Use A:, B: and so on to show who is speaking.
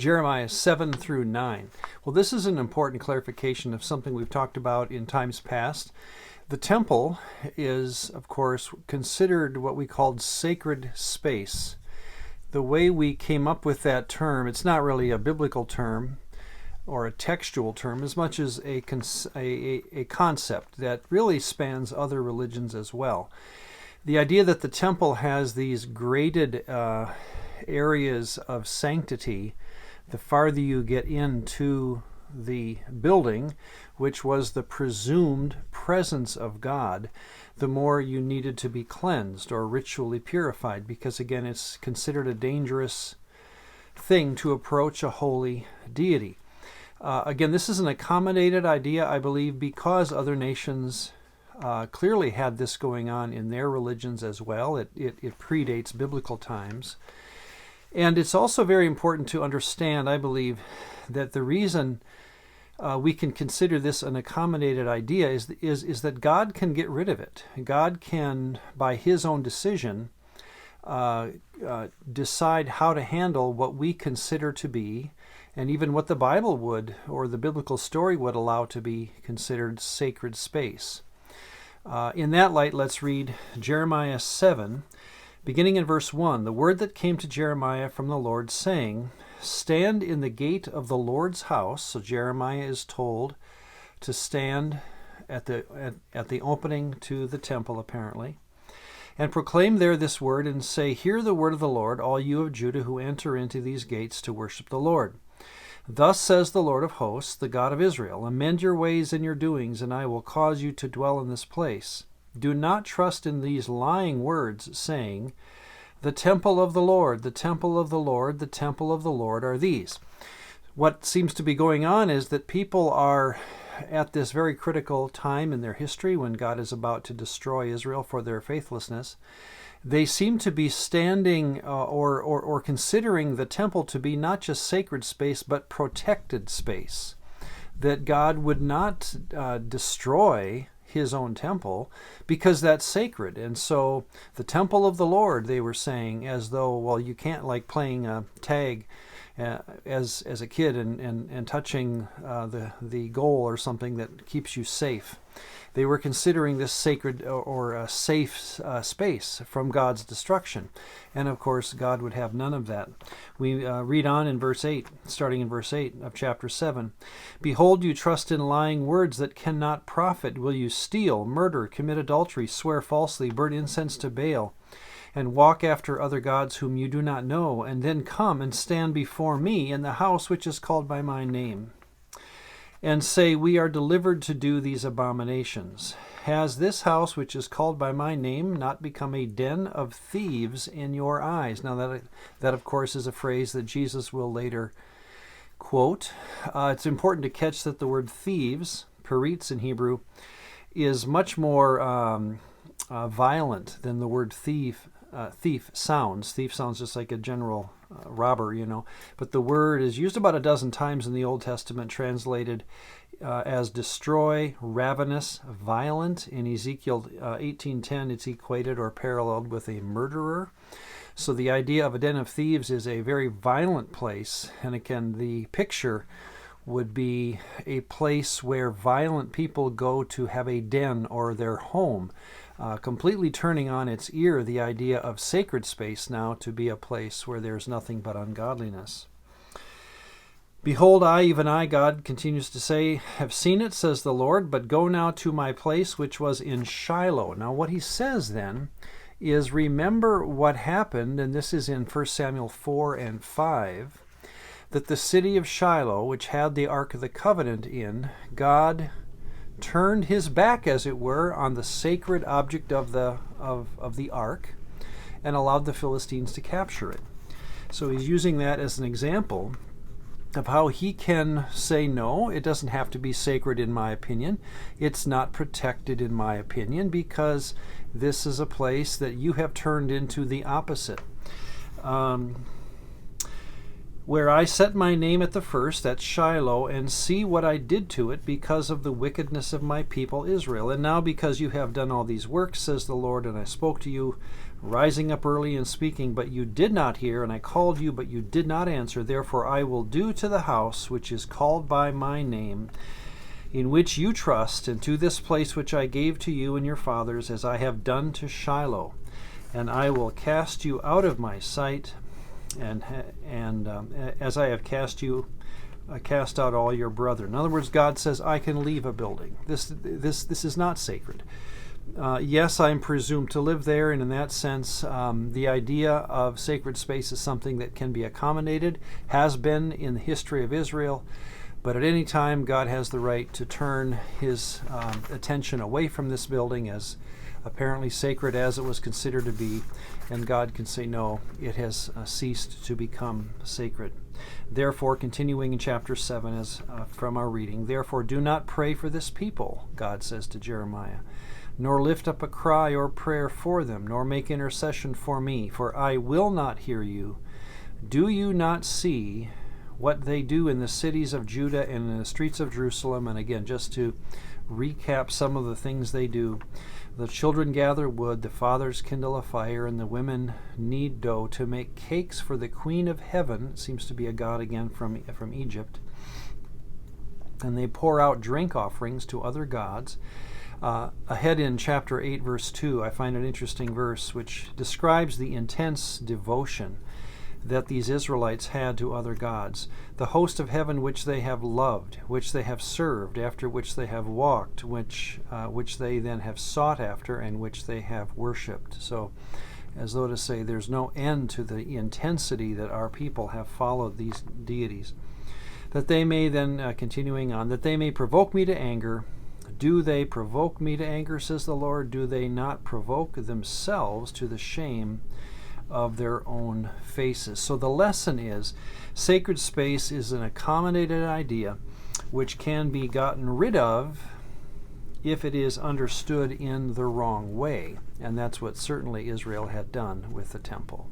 A: Jeremiah 7 through 9. Well, this is an important clarification of something we've talked about in times past. The temple is, of course, considered what we called sacred space. The way we came up with that term, it's not really a biblical term or a textual term as much as a concept that really spans other religions as well. The idea that the temple has these graded areas of sanctity, the farther you get into the building, which was the presumed presence of God, the more you needed to be cleansed or ritually purified, because again, it's considered a dangerous thing to approach a holy deity. Again, this is an accommodated idea, I believe, because other nations clearly had this going on in their religions as well. It predates biblical times. And it's also very important to understand, I believe, that the reason we can consider this an accommodated idea is that God can get rid of it. God can, by his own decision, decide how to handle what we consider to be, and even what the Bible would, or the biblical story would allow to be considered sacred space. In that light, let's read Jeremiah 7, beginning in verse 1. The word that came to Jeremiah from the Lord, saying, Stand in the gate of the Lord's house. So Jeremiah is told to stand at the opening to the temple, apparently, and proclaim there this word, and say, Hear the word of the Lord, all you of Judah who enter into these gates to worship the Lord. Thus says the Lord of hosts, the God of Israel, Amend your ways and your doings, and I will cause you to dwell in this place. Do not trust in these lying words, saying, The temple of the Lord, the temple of the Lord, the temple of the Lord are these. What seems to be going on is that people are at this very critical time in their history when God is about to destroy Israel for their faithlessness. They seem to be standing or considering the temple to be not just sacred space, but protected space. That God would not destroy his own temple because that's sacred. And so the temple of the Lord, they were saying, as though, well, you can't, like playing tag as a kid and touching the goal or something that keeps you safe. They were considering this sacred or a safe space from God's destruction. And of course, God would have none of that. We read on in verse 8, starting in verse 8 of chapter 7. Behold, you trust in lying words that cannot profit. Will you steal, murder, commit adultery, swear falsely, burn incense to Baal, and walk after other gods whom you do not know, and then come and stand before me in the house which is called by my name, and say, We are delivered to do these abominations? Has this house which is called by my name not become a den of thieves in your eyes? Now that of course is a phrase that Jesus will later quote. It's important to catch that the word thieves, peritz in Hebrew, is much more violent than the word thief sounds. Thief sounds just like a general robber, but the word is used about a dozen times in the Old Testament, translated as destroy, ravenous, violent. In Ezekiel 18:10, it's equated or paralleled with a murderer. So the idea of a den of thieves is a very violent place, and again, the picture would be a place where violent people go to have a den or their home, completely turning on its ear the idea of sacred space now to be a place where there's nothing but ungodliness. Behold, I, even I, God continues to say, have seen it, says the Lord, but go now to my place which was in Shiloh. Now what he says then is, remember what happened, and this is in 1 Samuel 4 and 5, that the city of Shiloh, which had the Ark of the Covenant in, God turned his back, as it were, on the sacred object of the ark and allowed the Philistines to capture it. So he's using that as an example of how he can say, no, it doesn't have to be sacred in my opinion. It's not protected in my opinion, because this is a place that you have turned into the opposite. where I set my name at the first, at Shiloh, and see what I did to it because of the wickedness of my people Israel. And now because you have done all these works, says the Lord, and I spoke to you, rising up early and speaking, but you did not hear, and I called you, but you did not answer. Therefore I will do to the house which is called by my name, in which you trust, and to this place which I gave to you and your fathers, as I have done to Shiloh. And I will cast you out of my sight, and as I have cast out all your brethren. In other words, God says, I can leave a building. This is not sacred. Yes, I'm presumed to live there, and in that sense, the idea of sacred space is something that can be accommodated, has been in the history of Israel, but at any time, God has the right to turn his attention away from this building, as apparently sacred as it was considered to be, and God can say, no, it has ceased to become sacred. Therefore, continuing in chapter 7 as from our reading, therefore do not pray for this people, God says to Jeremiah, nor lift up a cry or prayer for them, nor make intercession for me, for I will not hear you. Do you not see what they do in the cities of Judah and in the streets of Jerusalem? And again, just to recap some of the things they do. The children gather wood, the fathers kindle a fire, and the women knead dough to make cakes for the Queen of Heaven. It seems to be a god again from Egypt. And they pour out drink offerings to other gods. Ahead in chapter 8, verse 2, I find an interesting verse which describes the intense devotion that these Israelites had to other gods, the host of heaven which they have loved, which they have served, after which they have walked, which they then have sought after, and which they have worshipped. So, as though to say, there's no end to the intensity that our people have followed these deities. That they may then, continuing on, that they may provoke me to anger. Do they provoke me to anger, says the Lord? Do they not provoke themselves to the shame of their own faces? So the lesson is, sacred space is an accommodated idea which can be gotten rid of if it is understood in the wrong way. And that's what certainly Israel had done with the temple.